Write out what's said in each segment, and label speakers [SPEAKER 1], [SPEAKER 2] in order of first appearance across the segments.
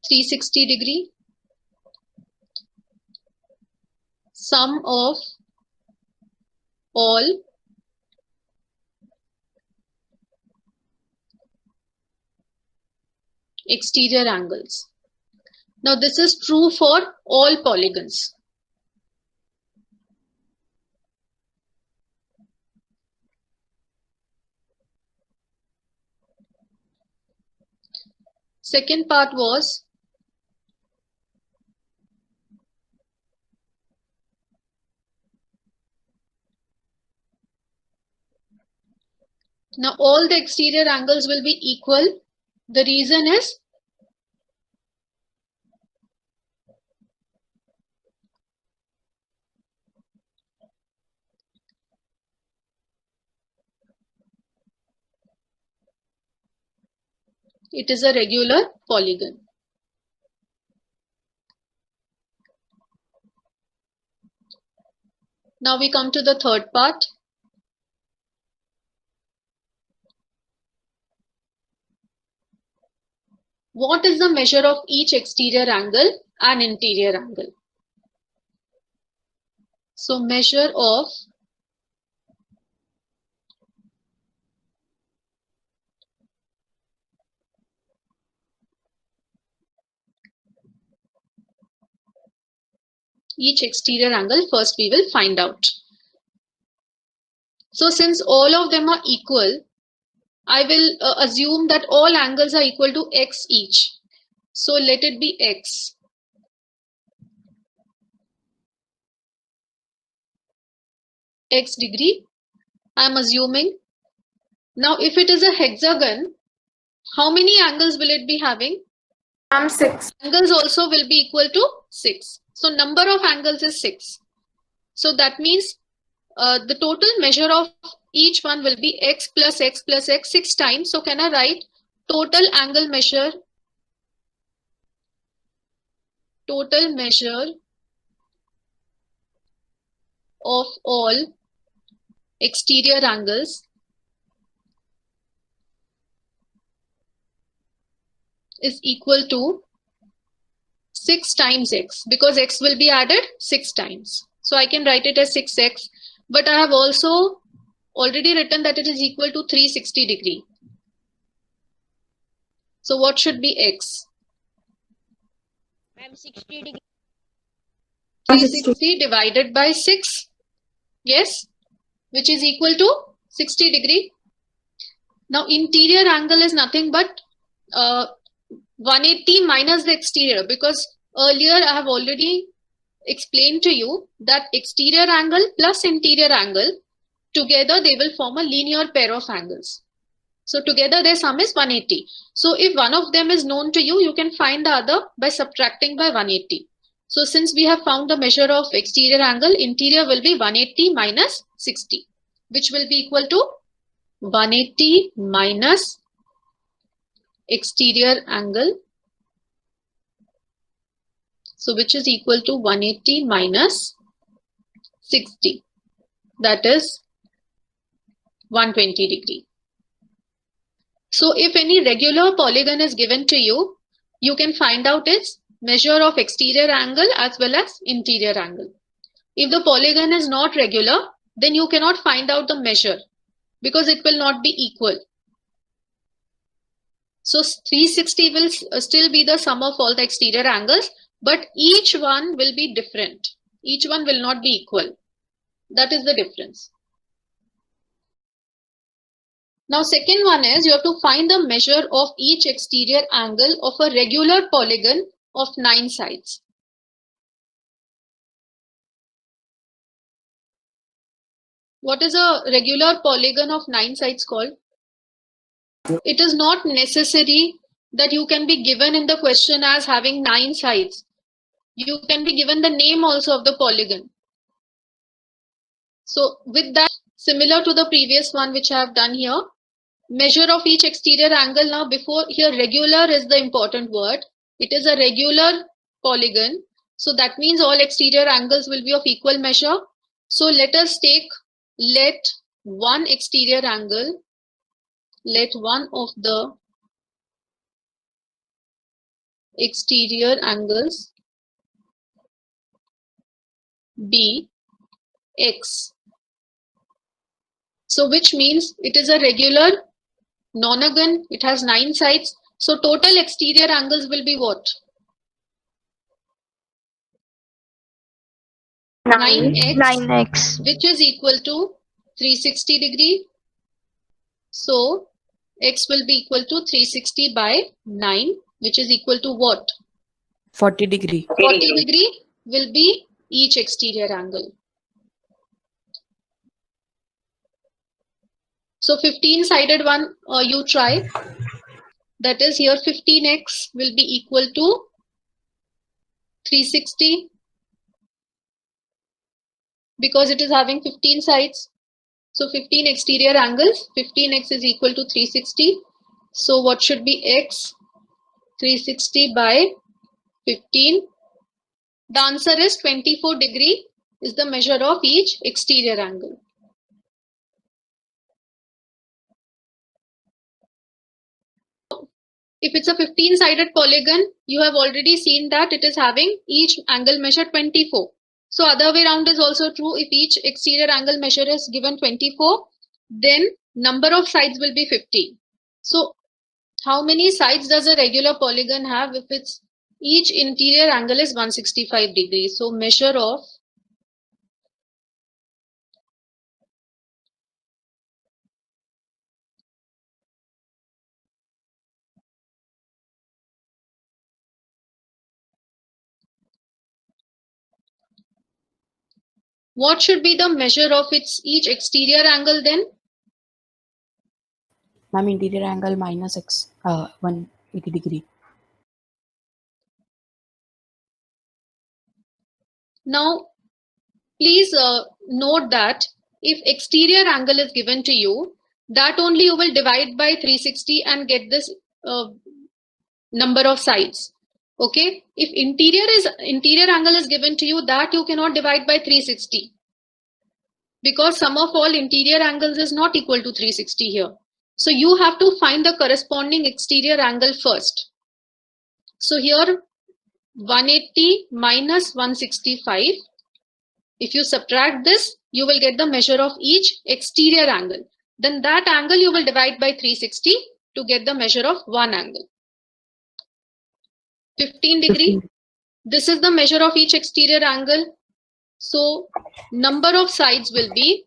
[SPEAKER 1] 360 degree. Sum of all exterior angles. Now this is true for all polygons. Second part was now all the exterior angles will be equal. The reason is it is a regular polygon. Now we come to the third part. What is the measure of each exterior angle and interior angle? So measure of each exterior angle first we will find out. So since all of them are equal, I will assume that all angles are equal to x each. So let it be x. X degree, I am assuming. Now if it is a hexagon, how many angles will it be having?
[SPEAKER 2] 6.
[SPEAKER 1] Angles also will be equal to 6. So number of angles is 6. So that means the total measure of each one will be x plus x plus x 6 times. So can I write total angle measure? Total measure of all exterior angles is equal to 6 times x, because x will be added 6 times. So I can write it as 6x, but I have also already written that it is equal to 360 degree. So what should be x?
[SPEAKER 2] 60 degree.
[SPEAKER 1] 360 divided by 6. Yes, which is equal to 60 degree. Now interior angle is nothing but 180 minus the exterior, because earlier I have already explained to you that exterior angle plus interior angle together they will form a linear pair of angles. So together their sum is 180. So if one of them is known to you, you can find the other by subtracting by 180. So since we have found the measure of exterior angle, interior will be 180 minus 60, which will be equal to 180 minus exterior angle. So which is equal to 180 minus 60. That is 120 degree. So if any regular polygon is given to you, you can find out its measure of exterior angle as well as interior angle. If the polygon is not regular, then you cannot find out the measure because it will not be equal. So 360 will still be the sum of all the exterior angles, but each one will be different. Each one will not be equal. That is the difference. Now second one is you have to find the measure of each exterior angle of a regular polygon of 9 sides. What is a regular polygon of 9 sides called? It is not necessary that you can be given in the question as having 9 sides. You can be given the name also of the polygon. So with that, similar to the previous one which I have done here, measure of each exterior angle. Now before here, regular is the important word. It is a regular polygon. So that means all exterior angles will be of equal measure. So let us take, let one exterior angle, let one of the exterior angles be x. So which means it is a regular nonagon, it has 9 sides. So total exterior angles will be what? 9x, which is equal to 360 degree. So x will be equal to 360 by 9, which is equal to what?
[SPEAKER 2] 40 degree.
[SPEAKER 1] 40 degree will be each exterior angle. So 15-sided one you try. That is, here 15x will be equal to 360 because it is having 15 sides. So 15 exterior angles, 15x is equal to 360. So what should be x? 360 by 15. The answer is 24 degree is the measure of each exterior angle. If it's a 15-sided polygon, you have already seen that it is having each angle measure 24. So other way around is also true. If each exterior angle measure is given 24, then number of sides will be 50. So how many sides does a regular polygon have if its each interior angle is 165 degrees? So measure of what should be the measure of its each exterior angle then?
[SPEAKER 2] Ma'am, interior angle minus x 180 degree.
[SPEAKER 1] Now, please note that if exterior angle is given to you, that only you will divide by 360 and get this number of sides. Okay, if interior angle is given to you, that you cannot divide by 360 because sum of all interior angles is not equal to 360 here. So you have to find the corresponding exterior angle first. So here 180 minus 165. If you subtract this, you will get the measure of each exterior angle. Then that angle you will divide by 360 to get the measure of one angle. 15 degree. This is the measure of each exterior angle. So number of sides will be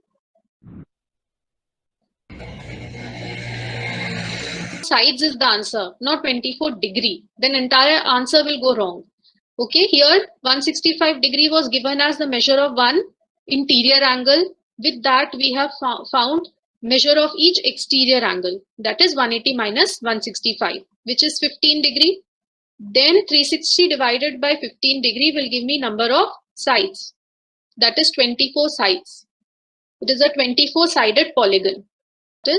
[SPEAKER 1] sides is the answer, not 24 degree. Then entire answer will go wrong. Okay, here 165 degree was given as the measure of one interior angle. With that, we have found measure of each exterior angle. That is 180 minus 165, which is 15 degree. Then 360 divided by 15 degree will give me number of sides. That is 24 sides. It is a 24-sided polygon.